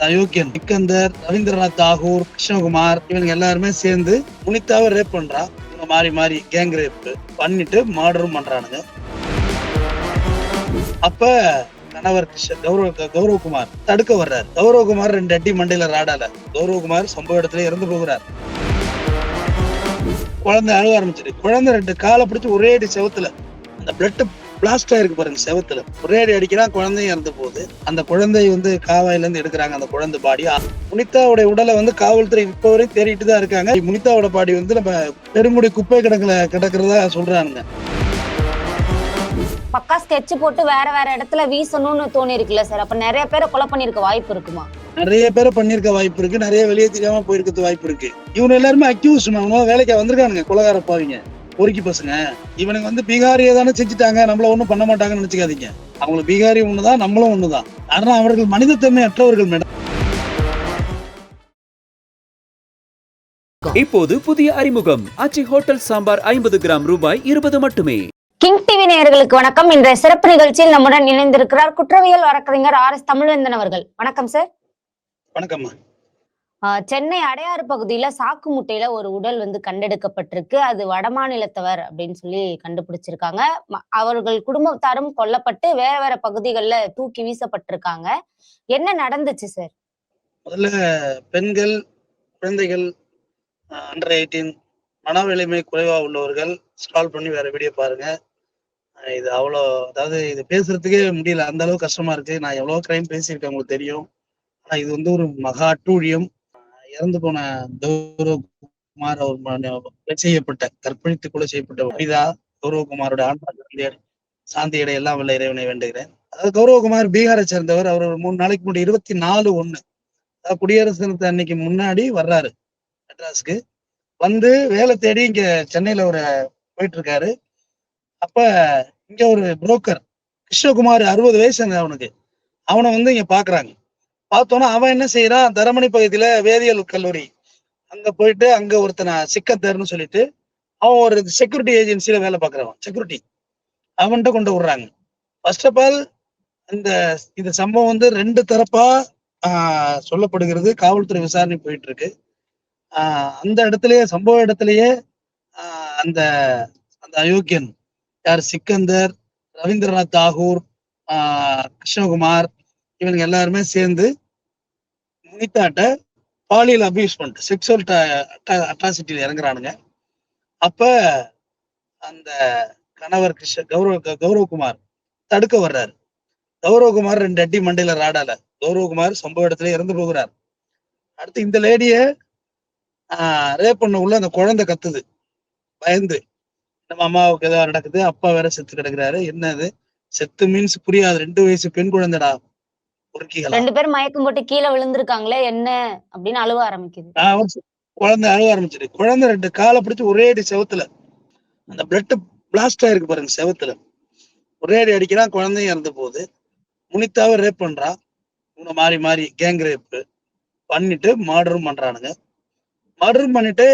அயோக்கியன் சிக்கந்தர், ரவீந்திரநாத் தாகூர், கிருஷ்ணகுமார் இவங்க எல்லாருமே சேர்ந்து புனிதாவை ரேப் பண்றா. இவங்க மாறி மாறி கேங் ரேப் பண்ணிட்டு மர்டரும் பண்றானுங்க. அப்ப கணவர் கௌரவகுமார் தடுக்க வர்றாரு. கௌரவகுமார் 2 அடி மண்டையில ராடால. கௌரவகுமார் சம்பவ இடத்துல இறந்து போகிறார். குழந்தை அழுக ஆரம்பிச்சிட்டு குழந்தை 2 காலை பிடிச்சு ஒரே அடி செவத்துல அந்த பிளட் பிளாஸ்ட் ஆயிருக்கு பாருங்க செவத்துல. ஒரே அடி அடிக்கிறான், குழந்தையும் இறந்து போகுது. அந்த குழந்தை காவாயில இருந்து எடுக்கிறாங்க அந்த குழந்தை பாடி. புனிதாவோட உடலை காவல்துறை இப்ப வரை தேடிட்டு தான் இருக்காங்க. புனிதாவோட பாடி நம்ம பெருங்குடி குப்பை கிடக்கிறதா சொல்றாங்க. பக்கா ஸ்கெட்ச் போட்டு வேற வேற இடத்துல வீசணும்னு தோணி இருக்குல்ல சார். அப்ப நிறைய பேரை கொலை பண்ணிருக்க வாய்ப்பு இருக்குமா? நிறைய பேரை பண்ணிருக்க வாய்ப்பு இருக்கு. நிறைய வெளியே தெரியாம போயிருக்கிறது வாய்ப்பு இருக்கு. இவங்க எல்லாருமே அக்யூஸ் வேலைக்கு வந்திருக்கானுங்க. கொலகார பாவீங்க, பொறுக்கி பசங்க. இவனுக்கு பீகாரியை தானே செஞ்சுட்டாங்க, நம்மள ஒண்ணும் பண்ண மாட்டாங்கன்னு நினைச்சுக்காதீங்க. அவங்களுக்கு பீகாரி ஒண்ணுதான், நம்மளும் ஒண்ணுதான். ஆனா அவர்கள் மனிதத்தன்மை அற்றவர்கள் மேடம். இப்போது புதிய அறிமுகம் ஆச்சி ஹோட்டல் சாம்பார் 50 கிராம் ரூபாய் 20 மட்டுமே. கிங் டிவி நேயர்களுக்கு வணக்கம். இன்றைய சிறப்பு நிகழ்ச்சியில் நம்முடன் இணைந்திருக்கிறார் குற்றவியல் வழக்கறிஞர் RS தமிழ்வேந்தன் அவர்கள். வணக்கம் சார். வணக்கம். சென்னை அடையாறு பகுதியில சாக்கு முட்டையில ஒரு உடல் கண்டெடுக்கப்பட்டிருக்கு. அது வடமாநிலத்தவர் அப்படின்னு சொல்லி கண்டுபிடிச்சிருக்காங்க. அவர்கள் குடும்பத்தாரும் கொல்லப்பட்டு வேற வேற பகுதிகளில் தூக்கி வீசப்பட்டிருக்காங்க. என்ன நடந்துச்சு சார்? முதல்ல பெண்கள், குழந்தைகள், அண்டர் 18, மன வலிமை குறைவா உள்ளவர்கள் ஸ்க்ரால் பண்ணி வேற வீடியோ பாருங்க. இது அவ்வளோ, அதாவது இது பேசுறதுக்கே முடியல, அந்த அளவுக்கு கஷ்டமா இருக்கு. நான் எவ்வளவு கிரைம் பேசியிருக்கேன் உங்களுக்கு தெரியும். ஆனா இது ஒரு மகா அட்டூழியம். இறந்து போன கௌரவகுமார் அவர் செய்யப்பட்ட கற்பழித்து கொலை செய்யப்பட்ட புனிதா கௌரவகுமாரோட ஆன்மா சாந்தி இடைய எல்லாம் வல்ல இறைவனை வேண்டுகிறேன். அதாவது கௌரவகுமார் பீகாரை சேர்ந்தவர். அவர் 3 நாளைக்கு முன்னாடி 24/1 குடியரசு தினத்து அன்னைக்கு முன்னாடி வர்றாரு மெட்ராஸ்க்கு. வேலை தேடி இங்க சென்னையில போயிட்டு இருக்காரு. அப்ப இங்க ஒரு புரோக்கர் கிருஷ்ணகுமார் 60 வயசு அவனுக்கு. அவனை இங்க பாக்குறாங்க. பார்த்தோன்னா அவன் என்ன செய்யறான், தரமணி பகுதியில வேதியியல் கல்லூரி அங்க போயிட்டு அங்க ஒருத்தனை சிக்கந்தர்னு சொல்லிட்டு அவன் ஒரு செக்யூரிட்டி ஏஜென்சியில வேலை பார்க்கறவன், செக்யூரிட்டி. அவன்கிட்ட கொண்டு விடுறாங்க. ஃபர்ஸ்ட் ஆஃப் ஆல் இந்த சம்பவம் 2 தரப்பா சொல்லப்படுகிறது. காவல்துறை விசாரணை போயிட்டு இருக்கு. அந்த இடத்துலயே சம்பவ இடத்துலயே அந்த அந்த அயோக்கியன் யார் சிக்கந்தர், ரவீந்திரநாத் தாகூர், கிருஷ்ணகுமார் இவங்க எல்லாருமே சேர்ந்து புனிதாட்ட பாலியல் அபியூஸ் பண்ணிட்டு செக்ஷுவல் அட்ராசிட்டியில இறங்குறானுங்க. அப்ப அந்த கணவர் கௌரவகுமார் தடுக்க வர்றாரு. கௌரவகுமார் 2 அடி மண்டையில ராடால. கௌரவகுமார் சம்பவ இடத்துல இறந்து போகிறார். அடுத்து இந்த லேடிய ரேப் பண்ண உள்ள அந்த குழந்தை கத்துது பயந்து. நம்ம அம்மாவுக்கு ஏதாவது நடக்குது, அப்பா வேற செத்து கிடக்குறாரு. என்னது செத்து மீன்ஸ் புரியாது. 2 வயசு பெண் குழந்தைடா. 2 பேரும் மயக்கம் போட்டு கீழே விழுந்திருக்காங்களே என்ன அப்படின்னு அழுவ ஆரம்பிக்குது. குழந்தை அழுவ ஆரம்பிச்சிரு. குழந்தை 2 காலை பிடிச்சு ஒரே அடி செவத்துல அந்த பிளட் பிளாஸ்ட் ஆயிருக்கு பாருங்க செவத்துல. ஒரே அடி அடிக்கிறான், குழந்தையும் இறந்து போகுது. புனிதாவை ரேப் பண்றா. இவங்க மாறி மாறி கேங் ரேப் பண்ணிட்டு மர்டரும் பண்றானுங்க. மர்டர் பண்ணிட்டு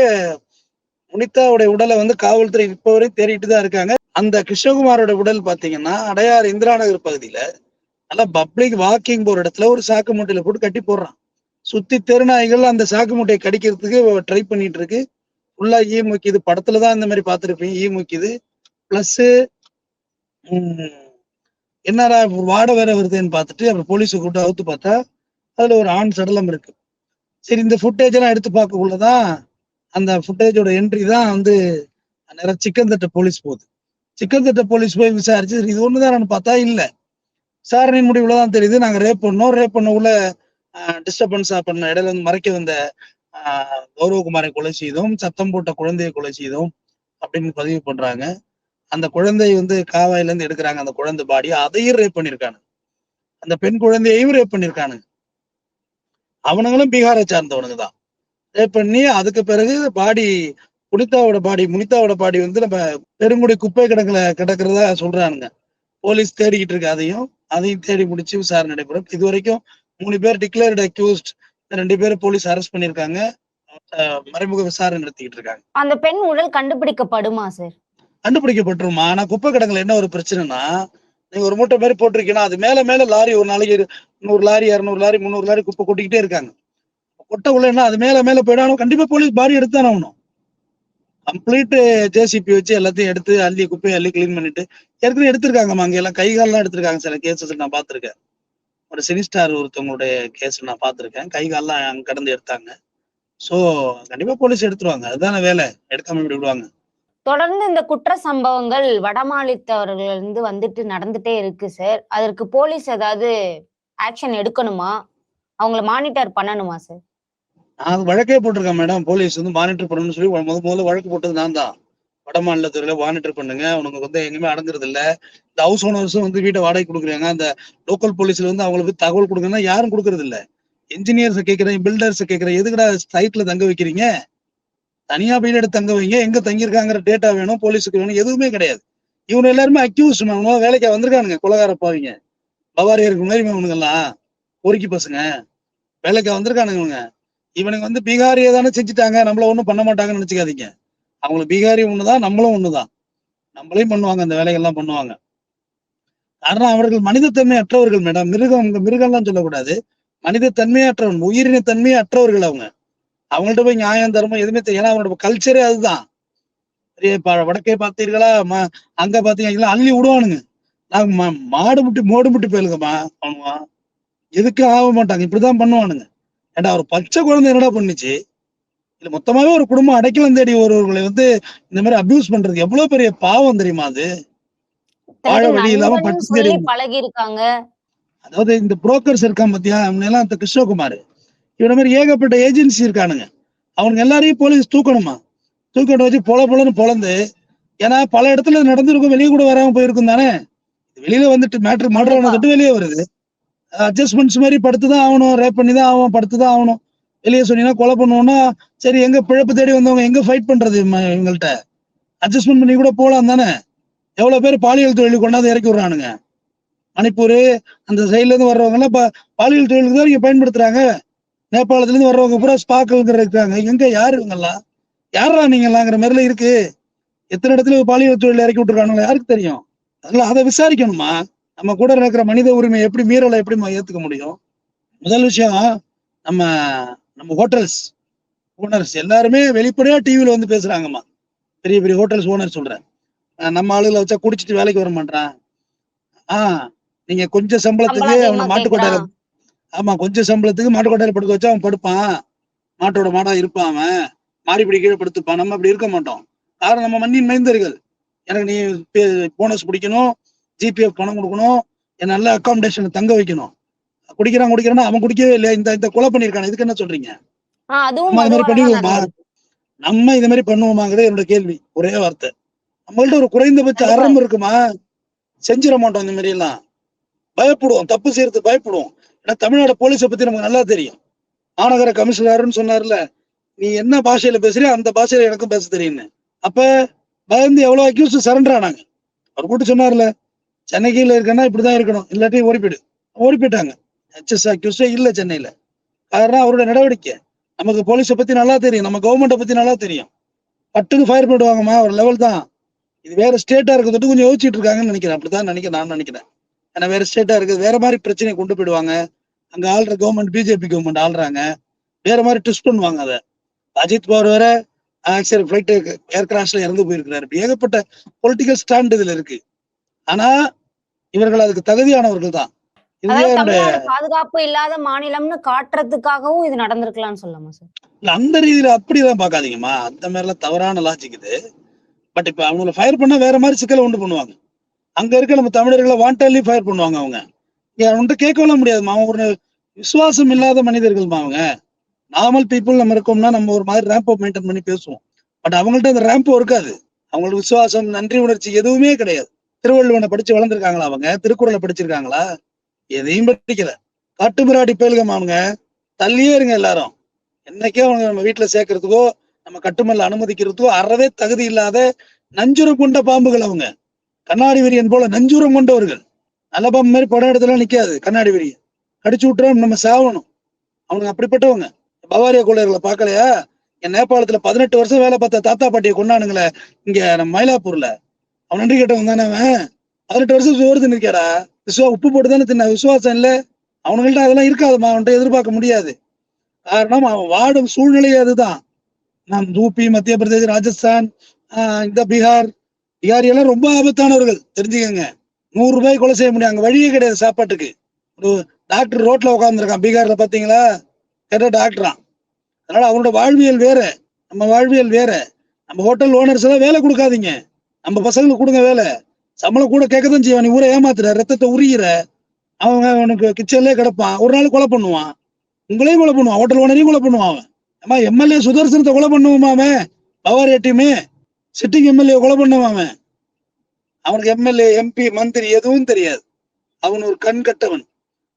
புனிதாவுடைய உடலை காவல்துறை இப்ப வரை தேடிட்டு தான் இருக்காங்க. அந்த கிருஷ்ணகுமாரோட உடல் பாத்தீங்கன்னா அடையாறு இந்திரா நகர் பகுதியில நல்லா பப்ளிக் வாக்கிங் போற இடத்துல ஒரு சாக்கு மூட்டையில போட்டு கட்டி போடுறான். சுத்தி தெருநாய்கள் அந்த சாக்கு மூட்டையை கடிக்கிறதுக்கு ட்ரை பண்ணிட்டு இருக்கு. ஃபுல்லா ஈ முக்கிது. படத்துலதான் இந்த மாதிரி பார்த்துருப்பீங்க. ஈ முக்கிது. பிளஸ் என்னடா வாடை வேற வருதுன்னு பார்த்துட்டு அப்புறம் போலீஸை கூப்பிட்டு அவுத்து பார்த்தா அதுல ஒரு ஆண் சடலம் இருக்கு. சரி, இந்த ஃபுட்டேஜ் எல்லாம் எடுத்து பார்க்கக்குள்ளதான் அந்த ஃபுட்டேஜோட என்ட்ரி தான் நிறைய சிக்கந்தட்ட போலீஸ் போகுது. சிக்கந்தட்ட போலீஸ் போய் விசாரிச்சு இது ஒண்ணுதான் பார்த்தா இல்ல. விசாரணை முடிவுலதான் தெரியுது நாங்க ரேப் பண்ண உள்ள டிஸ்டர்பன்ஸா பண்ண இடையில மறைக்க வந்த கௌரவகுமாரை கொலை செய்தோம், சத்தம் போட்ட குழந்தையை கொலை செய்தோம் அப்படின்னு பதிவு பண்றாங்க. அந்த குழந்தை காவாயில இருந்து எடுக்கிறாங்க. அந்த குழந்தை பாடி அதையும் ரேப் பண்ணிருக்கானு. அந்த பெண் குழந்தையையும் ரேப் பண்ணிருக்கானு. அவனுங்களும் பீகாரை சார்ந்தவனுங்க தான். ரேப் பண்ணி அதுக்கு பிறகு புனிதாவோட பாடி நம்ம பெருங்குடி குப்பை கிடக்கிறதா சொல்றானுங்க. போலீஸ் தேடிக்கிட்டு இருக்கு. அதையும் தேடி முடிச்சு விசாரணை நடைபெறும். இது வரைக்கும் 3 பேர் டிக்ளேர்டு அக்யூஸ்ட், 2 பேரை போலீஸ் அரெஸ்ட் பண்ணிருக்காங்க. மறைமுக விசாரணை நடத்திக்கிட்டு இருக்காங்க. அந்த பெண் உடல் கண்டுபிடிக்கப்படுமா சார்? கண்டுபிடிக்கப்பட்டுருமா? ஆனா குப்பை கிடங்குல என்ன ஒரு பிரச்சனைனா நீங்க ஒரு மூட்டை மாதிரி போட்டிருக்கீங்கன்னா அது மேல மேல லாரி ஒரு நாளைக்கு 100 லாரி 200 லாரி 300 லாரி குப்பை கொட்டிக்கிட்டே இருக்காங்க. கொட்ட உள்ளன்னா அது மேல மேல போயிடாலும் கண்டிப்பா போலீஸ் பாடி எடுத்து தானே ஆகணும். கம்ப்ளீட் ஜேசிபி வச்சு எல்லாத்தையும் எடுத்து அள்ளி குப்பையை அள்ளி கிளீன் பண்ணிட்டு ஏற்கனவே எடுத்திருக்காங்கம்மா. அங்க எல்லாம் கை கால்லாம் எடுத்திருக்காங்க. சில கேசஸ் நான் பார்த்திருக்கேன். ஒரு சினிஸ்டார் ஒருத்தவங்களுடைய கேஸ் நான் பார்த்திருக்கேன். கை கால்லாம் அங்க கடந்து எடுத்தாங்க. சோ கண்டிப்பா போலீஸ் எடுத்துருவாங்க. அதுதானே வேலை. எடுக்காம இப்படி விடுவாங்க. தொடர்ந்து இந்த குற்ற சம்பவங்கள் வடமாநிலத்தவர்கள் இருந்து வந்துட்டு நடந்துட்டே இருக்கு சார். அதற்கு போலீஸ் ஏதாவது ஆக்ஷன் எடுக்கணுமா? அவங்கள மானிட்டர் பண்ணணுமா சார்? நான் வழக்கே போட்டிருக்கேன் மேடம். போலீஸ் வந்து மானிட்டர் பண்ணணும்னு சொல்லி முதல்ல வழக்கு போட்டது நான் தான். வட மாநிலத்துறையில மானிட்டர் பண்ணுங்க. உனக்கு வந்து எங்கேயுமே அடங்குறது இல்ல. இந்த ஹவுஸ் ஓனர்ஸும் வந்து வீட்டை வாடகை கொடுக்குறாங்க. அந்த லோக்கல் போலீஸ்ல வந்து அவங்களுக்கு தகவல் கொடுங்கன்னா யாரும் கொடுக்கறது இல்ல. என்ஜினியர்ஸை கேட்கிறேன், பில்டர்ஸை கேட்கிறேன், எதுக்குடா சைட்ல தங்க வைக்கிறீங்க? தனியா வீடு எடுத்து தங்க வைங்க. எங்க தங்கியிருக்காங்கிற டேட்டா வேணும், போலீஸுக்கு வேணும். எதுவுமே கிடையாது. இவங்க எல்லாருமே அக்யூஸ் வேலைக்கு வந்திருக்கானுங்க. கொலகார பாவீங்க, பவாரியாருக்கு மாதிரி இவனுங்கெல்லாம் பொறுக்கி பசங்க வேலைக்கு வந்திருக்கானுங்க. இவனுங்க வந்து பீகாரியை தானே செஞ்சுட்டாங்க, நம்மள ஒண்ணும் பண்ண மாட்டாங்கன்னு நினைச்சுக்காதீங்க. அவங்களுக்கு பீகாரி ஒண்ணுதான், நம்மளும் ஒண்ணுதான். நம்மளையும் பண்ணுவாங்க, அந்த வேலைகள்லாம் பண்ணுவாங்க. காரணம் அவர்கள் மனிதத்தன்மை அற்றவர்கள் மேடம். மிருகம்லாம் சொல்லக்கூடாது. மனித தன்மையற்றவன், உயிரின தன்மையே அற்றவர்கள் அவங்க. அவங்கள்ட்ட போய் நியாயம் தர்மம் எதுவுமே ஏன்னா அவனோட கல்ச்சரே அதுதான். வடக்கே பார்த்தீர்களா, அங்க பாத்தீங்கன்னா அள்ளி விடுவானுங்க. நாங்க மாடு முட்டி மோடு முட்டி போயிருங்கம்மா. அவனுங்க எதுக்கு ஆக மாட்டாங்க, இப்படிதான் பண்ணுவானுங்க. ஏன்டா ஒரு பச்சை குழந்தை என்னடா பண்ணுச்சு? இல்ல மொத்தமாவே ஒரு குடும்பம் அடைக்கலம் தேடி ஒருவர்களை வந்து இந்த மாதிரி அபியூஸ் பண்றது எவ்வளவு பெரிய பாவம் தெரியுமா? அது வாழ வழி இல்லாம பட்டு தேடி. பழகி இருக்காங்க. அதாவது இந்த புரோக்கர்ஸ் இருக்கான் பாத்தியா, அவங்க எல்லாம் இந்த கிருஷ்ணகுமார் இவன மாதிரி ஏகப்பட்ட ஏஜென்சி இருக்கானுங்க. அவனுங்க எல்லாரையும் போலீஸ் தூக்கணுமா? தூக்கிட்டு வச்சு பொலன்னு பொழந்து. ஏன்னா பல இடத்துல நடந்திருக்கும், வெளியே கூட வராம போயிருக்கும் தானே. வெளியில வந்துட்டு மேட்ரு மர்டர் ஆனதுட்டு வெளியே வருது. அட்ஜஸ்ட்மெண்ட்ஸ் மாதிரி படுத்துதான் ஆகணும், ரேப் பண்ணி தான் ஆகணும், படுத்துதான் ஆகணும். வெளியே சொன்னீங்கன்னா கொலை பண்ணுவோம்னா சரி, எங்க பிழப்பு தேடி வந்தவங்க எங்க ஃபைட் பண்றது? இவங்கள்ட்ட அட்ஜஸ்ட்மெண்ட் பண்ணி கூட போலாம் தானே. எவ்வளவு பேர் பாலியல் தொழில் கொண்டாந்து இறக்கி விடுறானுங்க. மணிப்பூர் அந்த சைட்ல இருந்து வர்றவங்க எல்லாம் பாலியல் தொழிலுக்கு தான் இங்க பயன்படுத்துறாங்க. நேபாளத்துல இருந்து வர்றவங்க பூரா ஸ்பாக்கள் இருக்காங்க. எங்க யாரு இவங்கெல்லாம்? யாரா நீங்க எல்லாங்கிற மாதிரில இருக்கு. எத்தனை இடத்துல பாலியல் தொழில் இறக்கி விட்டுருக்கானுங்களா யாருக்கு தெரியும்? அதெல்லாம் அதை விசாரிக்கணுமா? நம்ம கூட இருக்கிற மனித உரிமை எப்படி மீறலை எப்படி ஏத்துக்க முடியும்? முதல் விஷயம், நம்ம நம்ம ஹோட்டல்ஸ் ஓனர்ஸ் எல்லாருமே வெளிப்படையா டிவியில வந்து பேசுறாங்கம்மா. பெரிய பெரிய ஹோட்டல்ஸ் ஓனர் சொல்றேன், நம்ம ஆளுகளை வச்சா குடிச்சிட்டு வேலைக்கு வர மாட்டான். நீங்க கொஞ்சம் சம்பளத்துக்கு அவனை மாட்டுக்கொட்டாயில, ஆமா கொஞ்சம் சம்பளத்துக்கு மாட்டுக்கொட்டாயில படுக்க வச்சா அவன் படுப்பான். மாட்டோட மாடா இருப்பான், அவன் மாறிப்படி கீழே படுத்துப்பான். நம்ம அப்படி இருக்க மாட்டோம். காரணம் நம்ம மண்ணின் மைந்தர்கள். எனக்கு நீ போனஸ் பிடிக்கணும், ஜிபிஎஃப் பணம் கொடுக்கணும், என் நல்ல அகாமடேஷன் தங்க வைக்கணும். குடிக்கிறான்னா அவன் குடிக்கவே இல்லையா, இந்த கொலை பண்ணிருக்கான, இதுக்கு என்ன சொல்றீங்க? நம்ம இது மாதிரி பண்ணிடுவோமா? நம்ம இது மாதிரி பண்ணுவோமாங்கிறது என்னோட கேள்வி. ஒரே வார்த்தை, நம்மள்ட்ட ஒரு குறைந்தபட்ச அறம் இருக்குமா? செஞ்சிட மாட்டோம் இந்த மாதிரி எல்லாம். பயப்படுவோம், தப்பு செய்யறது பயப்படுவோம். ஏன்னா தமிழ்நாடு போலீஸை பத்தி நமக்கு நல்லா தெரியும். மாநகர கமிஷனர்னு சொன்னார்ல, நீ என்ன பாஷையில பேசுறியோ அந்த பாஷையில எனக்கும் பேச தெரியும்னு. அப்ப பயந்து எவ்வளவு அக்யூஸ் சரண்டர் ஆனாங்க. அவர் கூட்டு சொன்னார்ல, சென்னைக்குள்ள இருக்கன்னா இப்படிதான் இருக்கணும், இல்லாட்டி ஓடி போயிட்டாங்க. ஹெச்எஸ் அக்யூஸே இல்ல சென்னையில. காரணம் அவருடைய நடவடிக்கை. நமக்கு போலீஸை பத்தி நல்லா தெரியும், நம்ம கவர்மெண்ட்டை பத்தி நல்லா தெரியும். பட்டுன்னு ஃபயர் பண்ணிடுவாங்கம்மா, ஒரு லெவல் தான். இது வேற ஸ்டேட்டா இருக்கிறது கொஞ்சம் யோசிச்சுட்டு இருக்காங்கன்னு நினைக்கிறேன். அப்படித்தான் நான் நினைக்கிறேன். ஏன்னா வேற ஸ்டேட்டா இருக்குது, வேற மாதிரி பிரச்சனையை கொண்டு போயிடுவாங்க. அங்க ஆள்ற கவர்மெண்ட் பிஜேபி கவர்மெண்ட் ஆள்றாங்க, வேற மாதிரி ட்விஸ்ட் பண்ணுவாங்க. அதை அஜித் பவர் வேற ஆக்சிடென்ட் ஃபிளைட் ஏர் கிராஷ்ல இறந்து போயிருக்கிறாரு. ஏகப்பட்ட பொலிட்டிக்கல் ஸ்டாண்ட் இதுல இருக்கு. ஆனா இவர்கள் அதுக்கு தகுதியானவர்கள் தான். பாதுகாப்பு இல்லாத மாநிலம்னு காட்டுறதுக்காகவும் இது நடந்திருக்கலாம்னு சொல்லலாமா சார்? இல்ல அந்த ரீதியில அப்படிதான் பாக்காதீங்கம்மா. அந்த மாதிரி எல்லாம் தவறான லாஜிக் இது. பட் இப்ப அவங்கள ஃபயர் பண்ணா வேற மாதிரி சிக்கலை உண்டு பண்ணுவாங்க. அங்க இருக்க நம்ம தமிழர்களை வாண்டட்லி ஃபயர் பண்ணுவாங்க. அவங்க அவன்கிட்ட கேட்கலாம் முடியாதுமா. அவங்க ஒரு விசுவாசம் இல்லாத மனிதர்கள்மா. அவங்க நார்மல் பீப்புள் நம்ம இருக்கோம்னா நம்ம ஒரு மாதிரி ரேம்போ மெயின்டைன் பண்ணி பேசுவோம். பட் அவங்கள்ட்ட அந்த ரேம்போ இருக்காது. அவங்களுக்கு விசுவாசம், நன்றி உணர்ச்சி எதுவுமே கிடையாது. திருவள்ளுவனை படிச்சு வளர்ந்துருக்காங்களா? அவங்க திருக்குறளை படிச்சிருக்காங்களா? எதையும் படிக்கல. காட்டுமிராடி பேலுகம் அவங்க. தள்ளியே இருங்க எல்லாரும். என்னைக்கே அவங்க நம்ம வீட்டுல சேர்க்கறதுக்கோ நம்ம கட்டுமல்ல அனுமதிக்கிறதுக்கோ அறவே தகுதி இல்லாத நஞ்சுரம் கொண்ட பாம்புகள் அவங்க. கண்ணாடி விரியன் போல நஞ்சுரம் கொண்டவர்கள். நல்ல பாம்பு மாதிரி படம் இடத்துல நிக்காது. கண்ணாடி விரியன் கடிச்சு விட்டுறோம், நம்ம சாவணும். அவனுக்கு அப்படிப்பட்டவங்க. பவாரியா கொள்ளையர்களை பார்க்கலையா? என் நேபாளத்துல 18 வருஷம் வேலை பார்த்த தாத்தா பாட்டியை கொண்டானுங்களே இங்க நம்ம மயிலாப்பூர்ல. அவன் நன்றி கேட்டவன் தானே அவன். 18 வருஷம் சோறு தின்னுருக்கேடா. உப்பு போட்டு தானே தின்ன. விசுவாசம் இல்ல. அவனுங்கள்ட்ட அதெல்லாம் இருக்காதுமா. அவன்கிட்ட எதிர்பார்க்க முடியாது. காரணம் அவன் வாடும் சூழ்நிலையே அதுதான். நான் யூபி, மத்திய பிரதேஷ், ராஜஸ்தான், இந்த பீகார் எல்லாம் ரொம்ப ஆபத்தானவர்கள் தெரிஞ்சுக்கங்க. 100 ரூபாய் கொலை செய்ய முடியும். அங்க வழியே கிடையாது சாப்பாட்டுக்கு. ஒரு டாக்டர் ரோட்ல உட்காந்துருக்கான் பீகார்ல, பாத்தீங்களா? கேட்ட டாக்டரான். அதனால அவனோட வாழ்வியல் வேற, நம்ம வாழ்வியல் வேற. நம்ம ஹோட்டல் ஓனர்ஸ் எல்லாம் வேலை கொடுக்காதீங்க. நம்ம பசங்களுக்கு கொடுங்க வேலை. சம்பளம் கூட கேட்கதான் செய்வான். நீ ஊரை ஏமாத்துற, ரத்தத்தை உரியிற. அவன் அவனுக்கு கிச்சன்லயே கிடப்பான். ஒரு நாள் கொலை பண்ணுவான், உங்களையும் கொலை பண்ணுவான், ஹோட்டல் ஓனரையும் கொலை பண்ணுவான். அவன் அம்மா எம்எல்ஏ சுதர்சனத்தை கொலை பண்ணுவான். அவன் பவர் ஏட்டியுமே சிட்டிங் எம்எல்ஏ கொலை பண்ணுவான். அவனுக்கு எம்எல்ஏ, எம்பி, மந்திரி எதுவும் தெரியாது. அவன் ஒரு கண் கட்டவன்.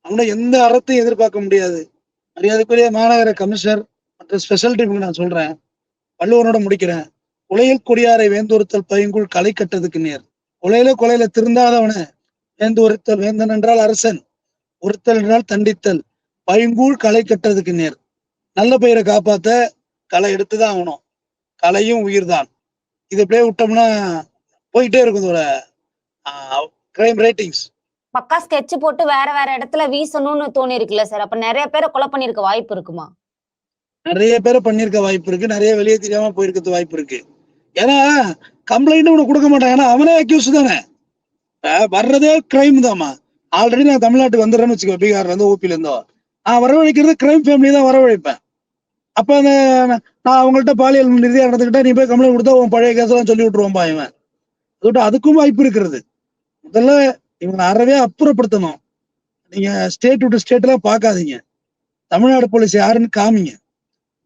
அவனை எந்த அறத்தையும் எதிர்பார்க்க முடியாது. மரியாதைக்குரிய மாநகர கமிஷனர் மற்ற ஸ்பெஷல் டீமுக்கு நான் சொல்றேன், வள்ளுவனோட முடிக்கிறேன். உலையில் கொடியாரை வேந்தொருத்தல் பையங்குள் களை கட்டதுக்கு நேர். கொலையில திருந்தாதவன வேந்தொருத்தல். வேந்தன் என்றால் அரசன், ஒருத்தல் என்றால் தண்டித்தல், பையங்கூழ் களை கட்டதுக்கு நேர். நல்ல பெயரை காப்பாத்த களை எடுத்துதான் ஆகணும். கலையும் உயிர் தான். இது அப்படியே விட்டோம்னா போயிட்டே இருக்கும் இதோட கிரைம் ரேட்டிங்ஸ். பக்கா ஸ்கெட்ச் போட்டு வேற வேற இடத்துல வீசணும்னு தோணி இருக்குல்ல சார்? அப்ப நிறைய பேரை கொலை பண்ணிருக்க வாய்ப்பு இருக்குமா? நிறைய பேரை பண்ணிருக்க வாய்ப்பு இருக்கு. நிறைய வெளியே தெரியாம போயிருக்கிறது வாய்ப்பு இருக்கு. ஏன்னா கம்ப்ளைண்ட் உனக்கு கொடுக்க மாட்டான். ஏன்னா அவனே அக்யூஸ் தானே. வர்றதே கிரைம் தான்மா. ஆல்ரெடி நான் தமிழ்நாட்டுக்கு வந்துடுறேன்னு வச்சுக்கோ, பீகார்ல இருந்து, ஊபில இருந்தோ, நான் வரவழைக்கிறது கிரைம் ஃபேமிலி தான் வரவழைப்பேன். அப்ப அந்த நான் அவங்கள்ட்ட பாலியல் ரீதியா நடந்துக்கிட்டா நீ போய் கம்ப்ளைண்ட் கொடுத்தா உன் பழைய கேஸ் எல்லாம் சொல்லி விட்டுருவோம்பா இவன். அதோட அதுக்கும் வாய்ப்பு இருக்கிறது. முதல்ல இவங்க அறவே அப்புறப்படுத்தணும். நீங்க ஸ்டேட் விட்டு ஸ்டேட் எல்லாம் பாக்காதீங்க. தமிழ்நாடு போலீஸ் யாருன்னு காமிங்க.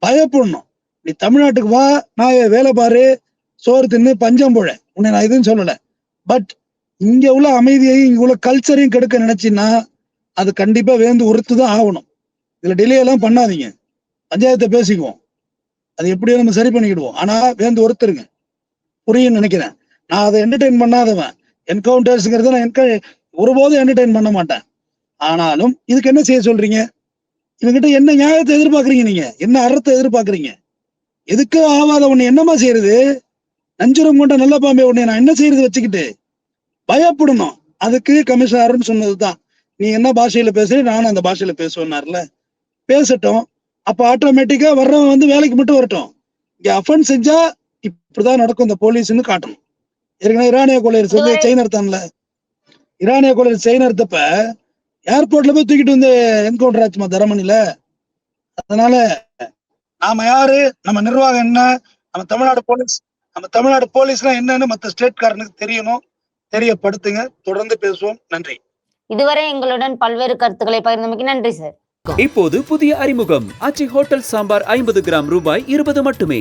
பயப்படணும். நீ தமிழ்நாட்டுக்கு வா, நான் வேலை பாரு, சோறு தின்னு பஞ்சம் போழ, உன்னை நான் எதுவும் சொல்லல. பட் இங்க உள்ள அமைதியையும் இங்க உள்ள கல்ச்சரையும் கெடுக்க நினைச்சின்னா அது கண்டிப்பா வேந்து உறுத்துதான் ஆகணும். இதுல டிலே எல்லாம் பண்ணாதீங்க. பஞ்சாயத்தை பேசிக்குவோம், அது எப்படியோ நம்ம சரி பண்ணிக்கிடுவோம். ஆனா வேந்து ஒருத்தருங்க, புரியும் நினைக்கிறேன். நான் அதை என்டர்டெயின் பண்ணாதவன். என்கவுண்டர்ஸ்ங்கிறத நான் ஒருபோதும் என்டர்டெயின் பண்ண மாட்டேன். ஆனாலும் இதுக்கு என்ன செய்ய சொல்றீங்க? இவங்கிட்ட என்ன நியாயத்தை எதிர்பார்க்கறீங்க? நீங்க என்ன அறத்தை எதிர்பார்க்கறீங்க? எதுக்கு ஆகாத உன்னை என்னமா செய்யறது? நஞ்சுரம் கொண்ட நல்ல பாம்பே உன்னை நான் என்ன செய்யறது வச்சுக்கிட்டு? பயப்படணும். அதுக்கு கமிஷனர்னு சொன்னதுதான். நீ என்ன பாஷையில பேசுற, நானும் அந்த பாஷையில பேசுவேன்னார்ல, பேசட்டும். அப்ப ஆட்டோமேட்டிக்கா வர்றவன் வந்து வேலைக்கு மட்டும் வரட்டும். இங்க அஃபென்ஸ் செஞ்சா இப்படிதான் நடக்கும் இந்த போலீஸ்ன்னு காட்டணும். ஏற்கனவே இரானிய கொலையர் செஞ்சு செயின் அறுத்தான்ல, இரானிய கொலையர் செயின் அறுத்தப்ப ஏர்போர்ட்ல போய் தூக்கிட்டு வந்து என்கவுண்டர் ஆச்சுமா தரமணில. அதனால நாம யாரு, நம்ம நிர்வாகம் என்ன, நம்ம தமிழ்நாடு போலீஸ்லாம் என்னன்னு மற்ற ஸ்டேட்காரனுக்கு தெரியணும். தெரியப்படுத்துங்க. தொடர்ந்து பேசுவோம். நன்றி. இதுவரை எங்களுடன் பல்வேறு கருத்துக்களை பகிர்ந்தமைக்கு நன்றி சார். இப்போது புதிய அறிமுகம் ஆச்சி ஹோட்டல் சாம்பார் 50 கிராம் ரூபாய் 20 மட்டுமே.